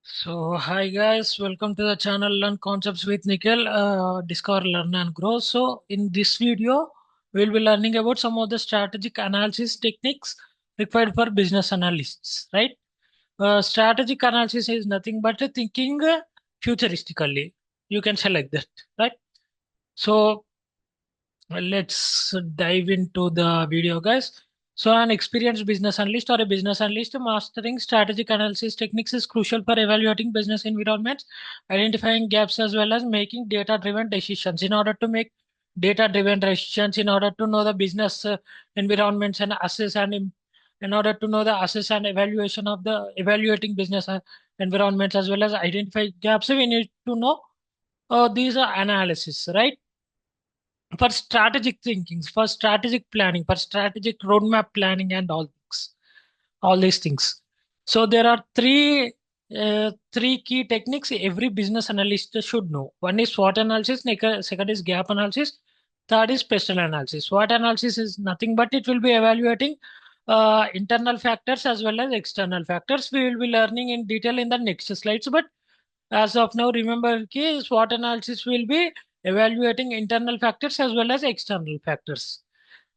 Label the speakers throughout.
Speaker 1: Hi guys, welcome to the channel Learn Concepts with Nikhil. Discover, learn and grow. So in this video, we'll be learning about some of the strategic analysis techniques required for business analysts, right? Strategic analysis is nothing but thinking futuristically. You can select that, right? So let's dive into the video, guys. So, an experienced business analyst or a business analyst mastering strategic analysis techniques is crucial for evaluating business environments, identifying gaps, as well as making data driven decisions. In order to make data driven decisions, in order to know the business environments and assess and in order to know the assess and evaluation of the evaluating business environments, as well as identify gaps, we need to know these are analysis, right? For strategic thinking, for strategic planning, for strategic roadmap planning, and all these things. So there are three key techniques every business analyst should know. One is SWOT analysis, second is gap analysis, third is PESTLE analysis. SWOT analysis is nothing but it will be evaluating internal factors as well as external factors. We will be learning in detail in the next slides, but as of now, remember, SWOT analysis will be evaluating internal factors as well as external factors.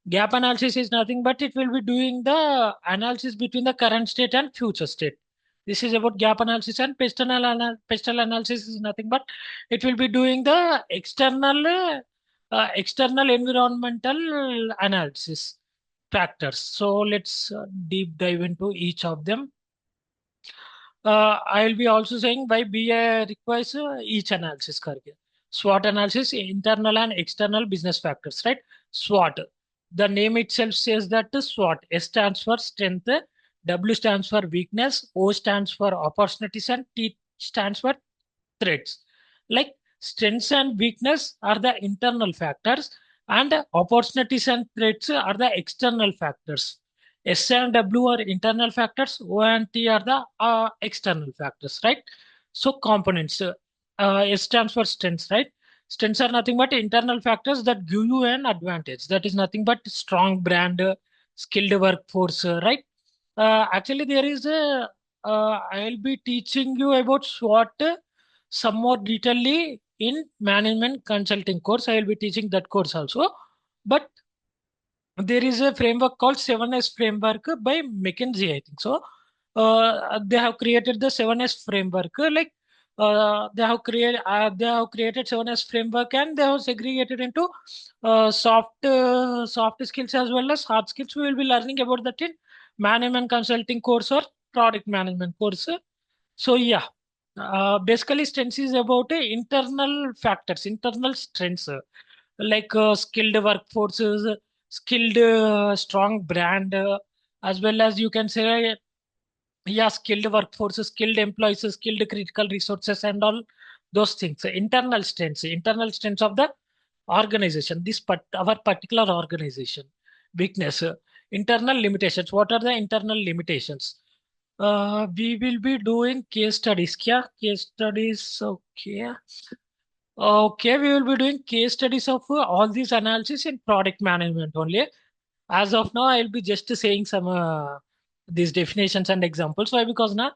Speaker 1: Gap analysis is nothing but it will be doing the analysis between the current state and future state. This is about gap analysis, and pestle analysis is nothing but it will be doing the external environmental analysis factors. So let's deep dive into each of them. I'll be also saying why BA requires each analysis करके. SWOT analysis, internal and external business factors, right? SWOT. The name itself says that SWOT. S stands for strength, W stands for weakness, O stands for opportunities, and T stands for threats. Like strengths and weakness are the internal factors, and opportunities and threats are the external factors. S and W are internal factors, O and T are the external factors, right? So components, S stands for strengths, right? Strengths are nothing but internal factors that give you an advantage. That is nothing but strong brand, skilled workforce, right? Actually, there is a, I'll be teaching you about SWOT some more detailedly in management consulting course. I will be teaching that course also. But there is a framework called 7S framework by McKinsey, I think so. They have created the 7S framework. They have created 7S framework, and they have segregated into soft skills as well as hard skills. We will be learning about that in management consulting course or product management course. So yeah, basically strengths is about internal factors, internal strengths, like skilled workforces, skilled strong brand, as well as you can say, yeah, skilled workforces, skilled employees, skilled critical resources, and all those things. Internal strengths of the organization. Our particular organization. Weakness, internal limitations. What are the internal limitations? We will be doing case studies. Kya? Case studies. Okay. Okay, we will be doing case studies of all these analysis in product management only. As of now, I'll be just saying some these definitions and examples. Why? Because now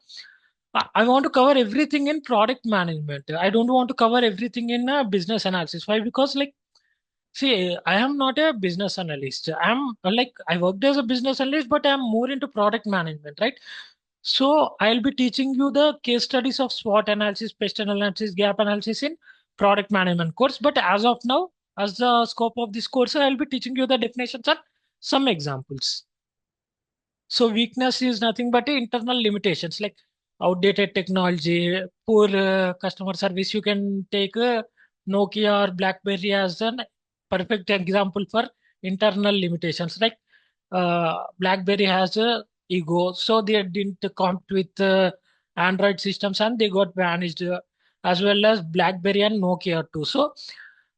Speaker 1: I want to cover everything in product management. I don't want to cover everything in business analysis. Why? Because like, see, I am not a business analyst. I'm like I worked as a business analyst, but I'm more into product management, right? So I'll be teaching you the case studies of SWOT analysis, pest analysis, gap analysis in product management course. But as of now, as the scope of this course, I'll be teaching you the definitions and some examples. So weakness is nothing but internal limitations like outdated technology, poor customer service. You can take Nokia or BlackBerry as an perfect example for internal limitations. Like BlackBerry has a ego, so they didn't compete with Android systems and they got vanished, as well as BlackBerry and Nokia too. So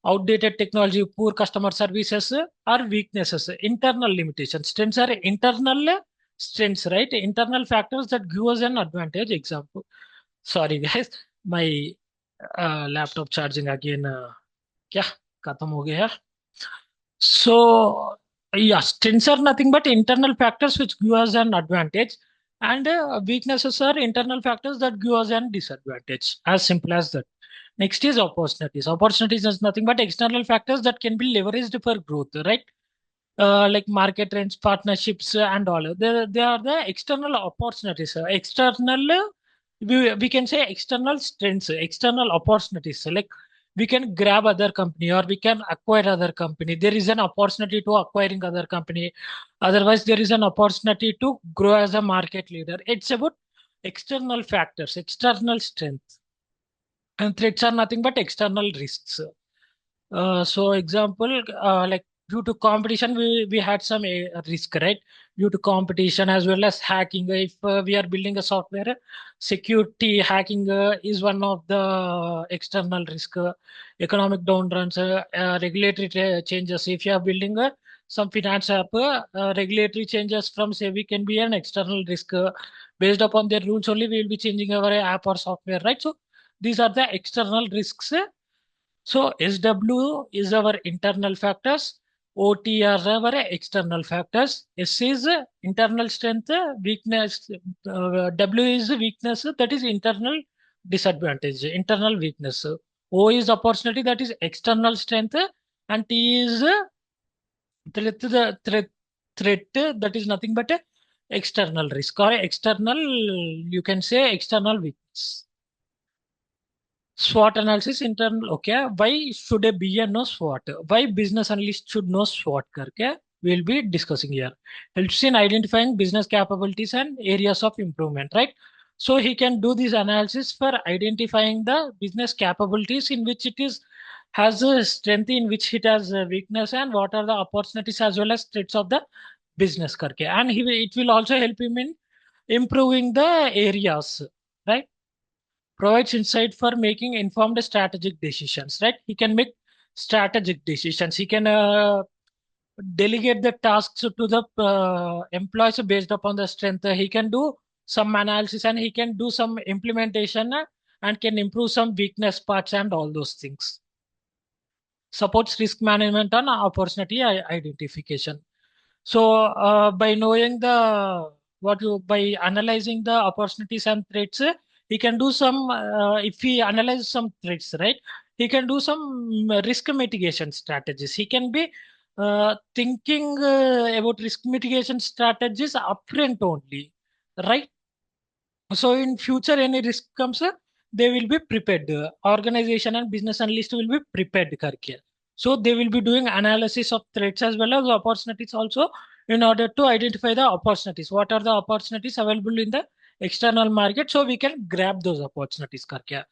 Speaker 1: outdated technology, poor customer services are weaknesses, internal limitations. Strengths are internal strengths, right? Internal factors that give us an advantage. Example. Sorry, guys, my laptop charging again. क्या खत्म हो गया so yeah, strengths are nothing but internal factors which give us an advantage, And weaknesses are internal factors that give us an disadvantage. As simple as that. Next is opportunities. Opportunities is nothing but external factors that can be leveraged for growth, right? Like market trends, partnerships, and all. They are the external opportunities. External, we can say external strengths, external opportunities. Like we can grab other company or we can acquire other company. There is an opportunity to acquiring other company. Otherwise, there is an opportunity to grow as a market leader. It's about external factors, external strength. And threats are nothing but external risks. So example, like due to competition, we had some risk, right? Due to competition as well as hacking. If we are building a software, security hacking is one of the external risk. Economic downturns, regulatory changes. If you are building some finance app, regulatory changes from SEBI can be an external risk. Based upon their rules only, we will be changing our app or software, right? So these are the external risks. So SW is our internal factors. OT are our external factors. S is internal strength, weakness. W is weakness, that is internal disadvantage, internal weakness. O is opportunity, that is external strength, and T is threat, that is nothing but a external risk or external, you can say external weakness. SWOT analysis internal. Okay, why should a BA know SWOT? Why business analyst should know SWOT? करके we'll be discussing here. Helps in identifying business capabilities and areas of improvement, right? So he can do this analysis for identifying the business capabilities in which it is has a strength, in which it has a weakness, and what are the opportunities as well as threats of the business करके. And it will also help him in improving the areas, right? Provides insight for making informed strategic decisions, right? He can make strategic decisions. He can delegate the tasks to the employees based upon the strength. He can do some analysis and he can do some implementation, and can improve some weakness parts and all those things. Supports risk management and opportunity identification. So by knowing the what you by analyzing the opportunities and threats, he can do some. If he analyzes some threats, right, he can do some risk mitigation strategies. He can be thinking about risk mitigation strategies upfront only, right? So in future, any risk comes, they will be prepared. Organization and business analyst will be prepared. करके. So they will be doing analysis of threats as well as opportunities also, in order to identify the opportunities. What are the opportunities available in the external market? So we can grab those opportunities. करके.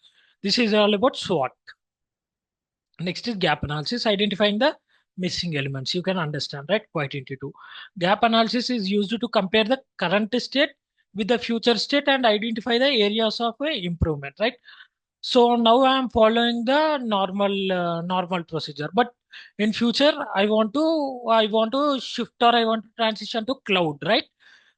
Speaker 1: This is all about SWOT. Next is gap analysis, identifying the missing elements. You can understand, right? Quite intuitive. Gap analysis is used to compare the current state with the future state and identify the areas of improvement, right? So now I am following the normal procedure, but in future I want to shift, or I want to transition to cloud, right?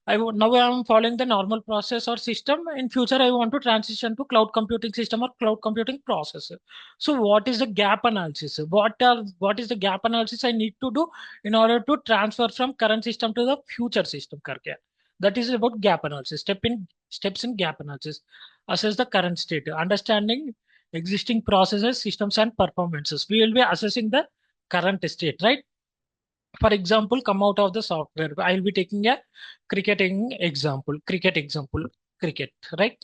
Speaker 1: Now I am following the normal process or system. In future, I want to transition to cloud computing system or cloud computing process. So, what is the gap analysis? What is the gap analysis I need to do in order to transfer from current system to the future system? करके. That is about gap analysis. Steps in gap analysis. Assess the current state. Understanding existing processes, systems, and performances. We will be assessing the current state, right? For example, come out of the software. I'll be taking a cricket example, cricket, right?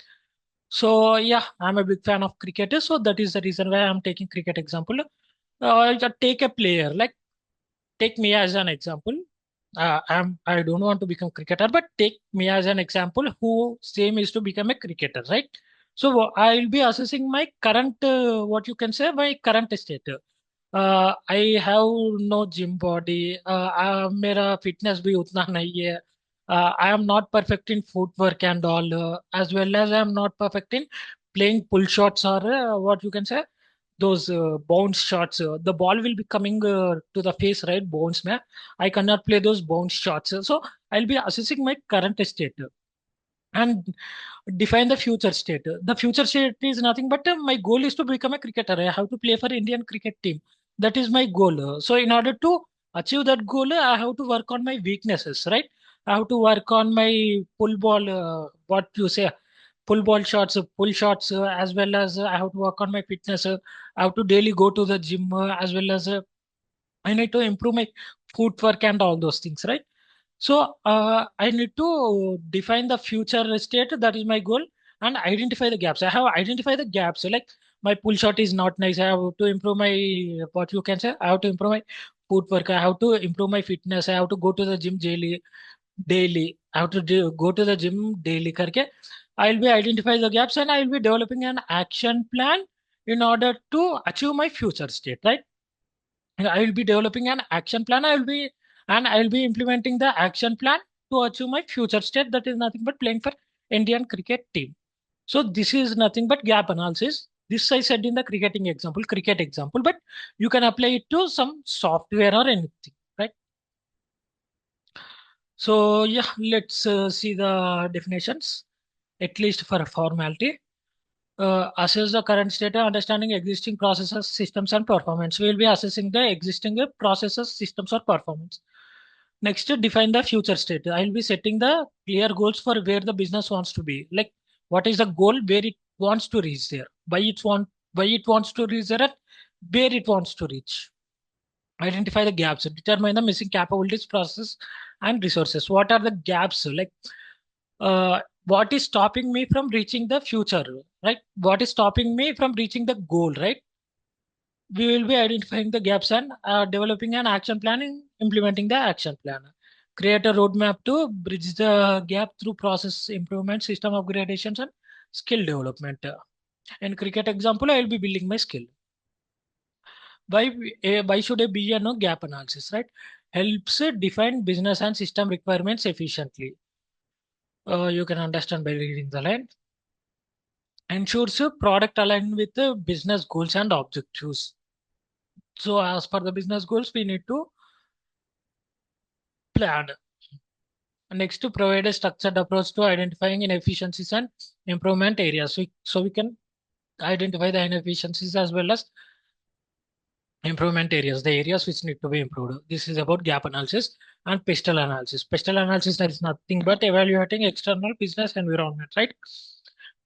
Speaker 1: So yeah, I'm a big fan of cricket, so that is the reason why I'm taking cricket example. I'll just take a player, like take me as an example. I don't want to become cricketer, but take me as an example who same is to become a cricketer, right? So I'll be assessing my current, what you can say, my current state. I have no gym body. मेरा fitness भी उतना नहीं है. I am not perfect in footwork and all, as well as I am not perfect in playing pull shots, or what you can say, those bounce shots. The ball will be coming to the face, right? Bounce, mein. I cannot play those bounce shots. So I'll be assessing my current state and define the future state. The future state is nothing but my goal is to become a cricketer. I have to play for Indian cricket team. That is my goal. So in order to achieve that goal, I have to work on my weaknesses, right? I have to work on my pull ball, what you say, pull ball shots, pull shots, as well as I have to work on my fitness. I have to daily go to the gym, as well as I need to improve my footwork and all those things, right? So I need to define the future state. That is my goal, and identify the gaps. I have identified the gaps. So, like my pull shot is not nice. I have to improve my, what you can say. I have to improve my footwork. I have to improve my fitness. I have to go to the gym daily. Daily, I have to go to the gym daily. Karke, I will be identify the gaps, and I will be developing an action plan in order to achieve my future state. Right. And I will be developing an action plan. I will be implementing the action plan to achieve my future state. That is nothing but playing for Indian cricket team. So this is nothing but gap analysis. This I said in the cricket example, but you can apply it to some software or anything, right? So yeah, let's see the definitions, at least for a formality. Assess the current state of understanding existing processes, systems, and performance. We will be assessing the existing processes, systems, or performance. Next, define the future state. I will be setting the clear goals for where the business wants to be. Like, what is the goal, where it wants to reach there, why it wants to reach there, and where it wants to reach. Identify the gaps, determine the missing capabilities, process, and resources. What are the gaps? Like, what is stopping me from reaching the future, right? What is stopping me from reaching the goal, right? We will be identifying the gaps and developing an action plan and implementing the action plan. Create a roadmap to bridge the gap through process improvement, system upgradations, and skill development. In cricket example, I will be building my skill. Why should a BA know gap analysis, right? Helps define business and system requirements efficiently. You can understand by reading the line. Ensures a product aligned with the business goals and objectives. So as per the business goals, we need to plan. Next, to provide a structured approach to identifying inefficiencies and improvement areas. So we can identify the inefficiencies as well as improvement areas, the areas which need to be improved. This is about gap analysis and PESTLE analysis. PESTLE analysis is nothing but evaluating external business environment, right?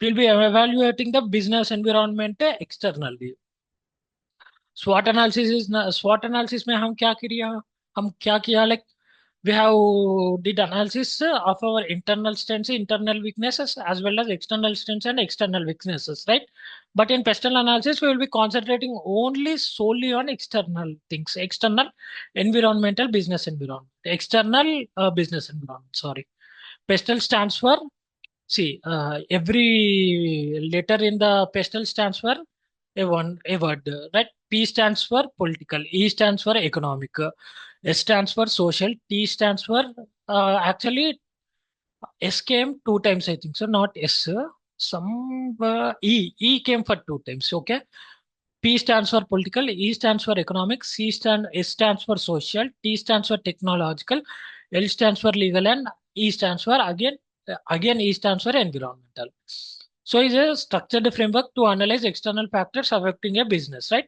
Speaker 1: We'll be evaluating the business environment externally. SWOT analysis is SWOT analysis में हम क्या किया, like we have did analysis of our internal strengths, internal weaknesses, as well as external strengths and external weaknesses, right? But in pestle analysis, we will be concentrating only solely on external things, external environmental business environment, external business environment. Sorry, pestle stands for, see, every letter in the pestle stands for a word, right? P stands for political, E stands for economic, S stands for social, T stands for, actually S came two times, I think so, not S. Some E came for two times. Okay, P stands for political, E stands for economic, S stands for social, T stands for technological, L stands for legal, and E stands for again E stands for environmental. So it's a structured framework to analyze external factors affecting a business, right?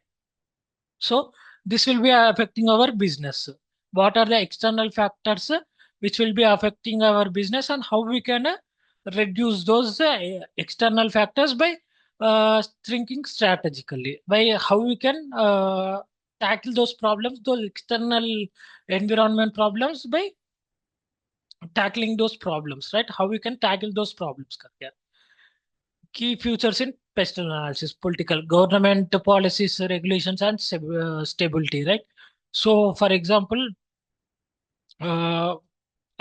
Speaker 1: So this will be affecting our business. What are the external factors which will be affecting our business, and how we can reduce those external factors by thinking strategically, by how we can tackle those problems, those external environment problems, by tackling those problems, right? How we can tackle those problems. Karthik. Key features in pestle analysis: political, government policies, regulations, and stability, right? So, for example, uh,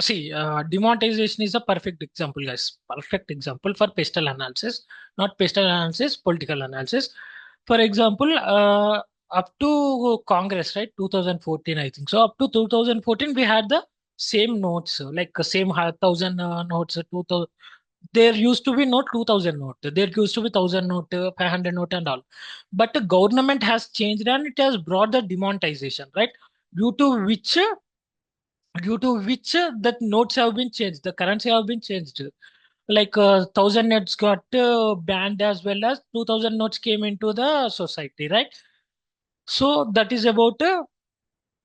Speaker 1: see, demonetization is a perfect example, guys. Perfect example for pestle analysis, not pestle analysis, political analysis. For example, up to Congress, right? 2014, I think. So up to 2014, we had the same notes, like same 1,000 notes, 2,000. There used to be no 2,000 note. There used to be 1,000 note, 500 note, and all. But the government has changed and it has brought the demonetization, right? Due to which that notes have been changed, the currency have been changed. Like 1,000 notes got banned, as well as 2,000 notes came into the society, right? So that is about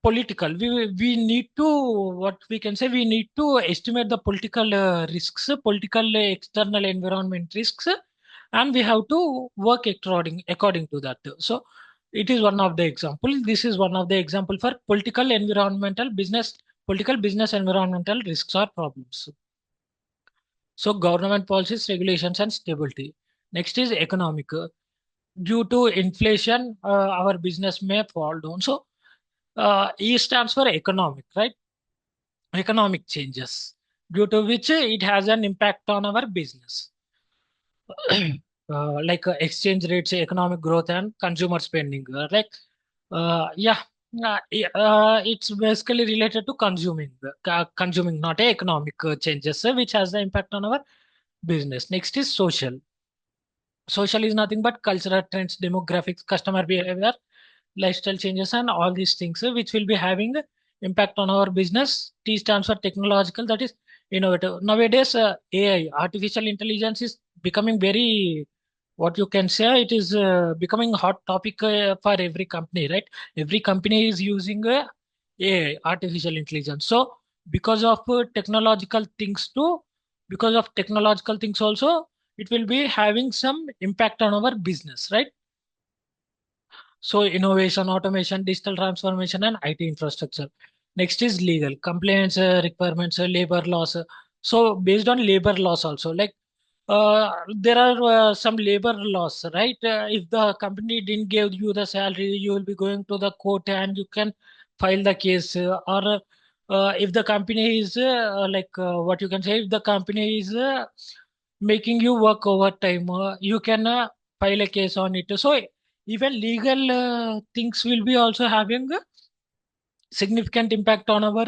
Speaker 1: political. We need to, what we can say, we need to estimate the political risks, political external environment risks, and we have to work according to that. So it is one of the example. This is one of the example for political environmental business, political business environmental risks or problems. So government policies, regulations, and stability. Next is economic. Due to inflation, our business may fall down. So E stands for economic, right? Economic changes, due to which it has an impact on our business. Like exchange rates, economic growth, and consumer spending. It's basically related to consuming, not economic changes, which has the impact on our business. Next is social. Social is nothing but cultural trends, demographics, customer behavior, lifestyle changes, and all these things, which will be having impact on our business. T stands for technological, that is innovative. Nowadays, AI, artificial intelligence, is becoming very, what you can say, it is becoming hot topic for every company, right? Every company is using AI, artificial intelligence. So because of technological things too, because of technological things also, it will be having some impact on our business, right? So innovation, automation, digital transformation, and IT infrastructure. Next is legal compliance, requirements, labor laws. So based on labor laws also, like there are some labor laws, right? If the company didn't give you the salary, you will be going to the court and you can file the case. Or if the company is what you can say, if the company is making you work overtime, you can file a case on it. So even legal things will be also having a significant impact on our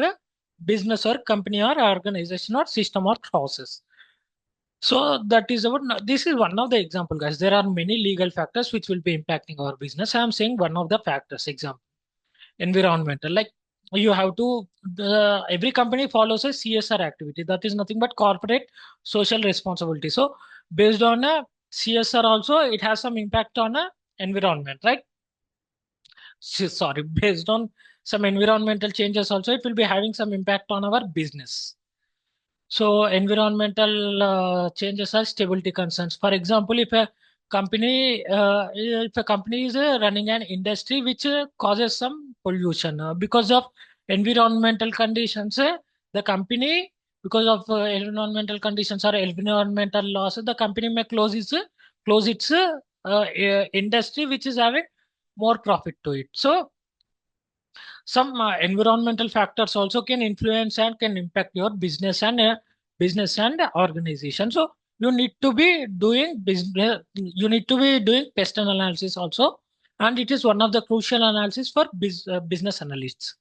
Speaker 1: business or company or organization or system or process. So that is our, this is one of the example, guys. There are many legal factors which will be impacting our business. I'm saying one of the factors. Example, environmental. Like you have to, every company follows a CSR activity. That is nothing but corporate social responsibility. So based on a CSR also, it has some impact on a environment, right? Sorry, based on some environmental changes also, it will be having some impact on our business. So environmental changes are stability concerns. For example, if a company is running an industry which causes some pollution because of environmental conditions, the company, because of environmental conditions or environmental laws, the company may close its industry which is having more profit to it. So some environmental factors also can influence and can impact your business and organization. So you need to be doing pest analysis also, and it is one of the crucial analysis for business analysts.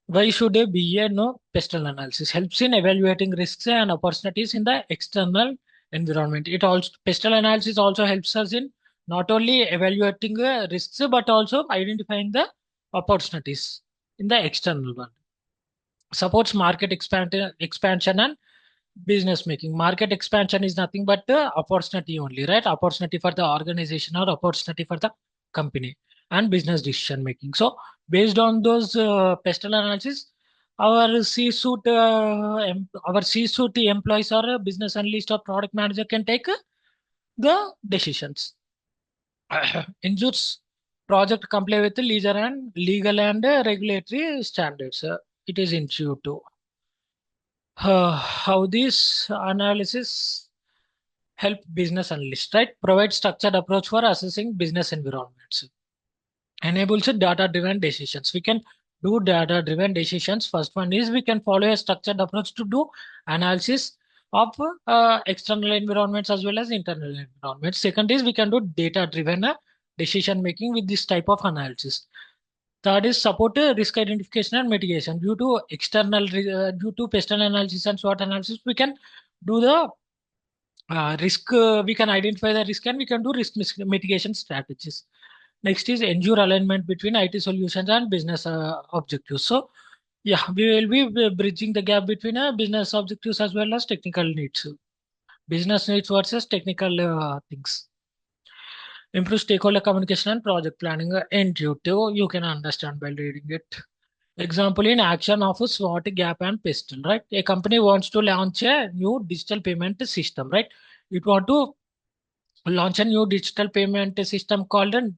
Speaker 1: Why should a BA know pestle analysis? Helps in evaluating risks and opportunities in the external environment. It also, pestle analysis also helps us in not only evaluating the risks but also identifying the opportunities in the external one. Supports market expansion and business making. Market expansion is nothing but the opportunity only, right? Opportunity for the organization or opportunity for the company, and business decision making. So based on those pestle analysis, our C-suite employees or business analyst or product manager can take the decisions. Ensures project comply with the legal and regulatory standards. It is intuitive. How this analysis help business analysts, right? Provide structured approach for assessing business environments. Enables data-driven decisions. We can do data-driven decisions. First one is we can follow a structured approach to do analysis of external environments as well as internal environments. Second is we can do data-driven decision making with this type of analysis. Third is support risk identification and mitigation. Due to pestle analysis and SWOT analysis, we can do the risk. We can identify the risk and we can do mitigation strategies. Next is ensure alignment between IT solutions and business objectives. So yeah, we will be bridging the gap between business objectives as well as technical needs. Business needs versus technical things. Improve stakeholder communication and project planning. Intuitive, you can understand by reading it. Example in action of a SWOT, gap, and PESTLE, right? A company wants to launch a new digital payment system, right? It want to launch a new digital payment system called an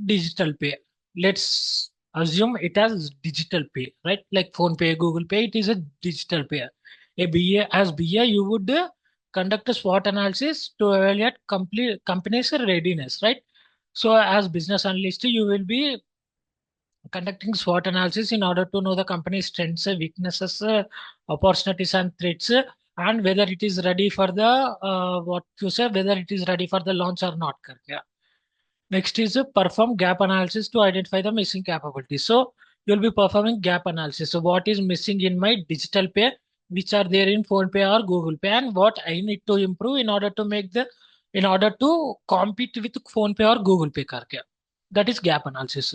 Speaker 1: digital pay. Let's assume it as digital pay, right? Like phone pay, Google Pay, it is a digital pay. A BA, as BA, you would conduct a SWOT analysis to evaluate complete company's readiness, right? So as business analyst, you will be conducting SWOT analysis in order to know the company's strengths, weaknesses, opportunities, and threats, and whether it is ready for the what you say, whether it is ready for the launch or not. Yeah. Next is perform gap analysis to identify the missing capabilities. So you'll be performing gap analysis. So what is missing in my digital pay, which are there in phone pay or Google Pay, and what I need to improve in order to in order to compete with phone pay or Google Pay. Karke. That is gap analysis.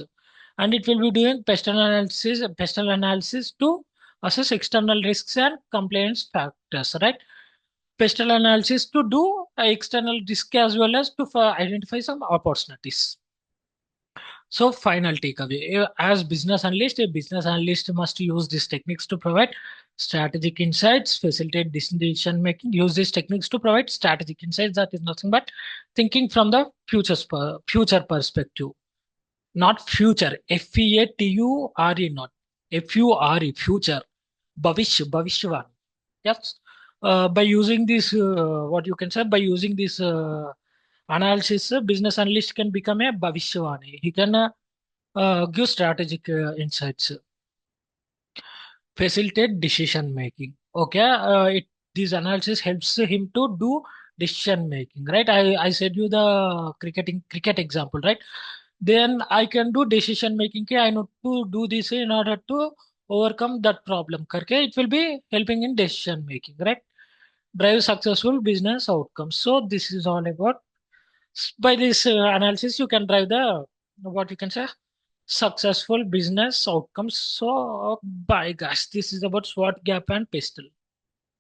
Speaker 1: And it will be doing pestle analysis to assess external risks and compliance factors, right? Pestle analysis to do external risk as well as to identify some opportunities. So final takeaway, as a business analyst must use these techniques to provide strategic insights, facilitate decision making, use these techniques to provide strategic insights. That is nothing but thinking from the future perspective, not future, FEATURE, not FURE, future, Bhavishwan. Yes. By using this, what you can say, by using this analysis, business analyst can become a Bhavishwani. He can give strategic insights, facilitate decision making. Okay, this analysis helps him to do decision making, right? I said you the cricket example, right? Then I can do decision making. Okay, I need to do this in order to overcome that problem. Okay, it will be helping in decision making, right? Drive successful business outcomes. So this is all about by this analysis you can drive the what you can say successful business outcomes. So bye guys, this is about SWOT, gap, and PESTLE.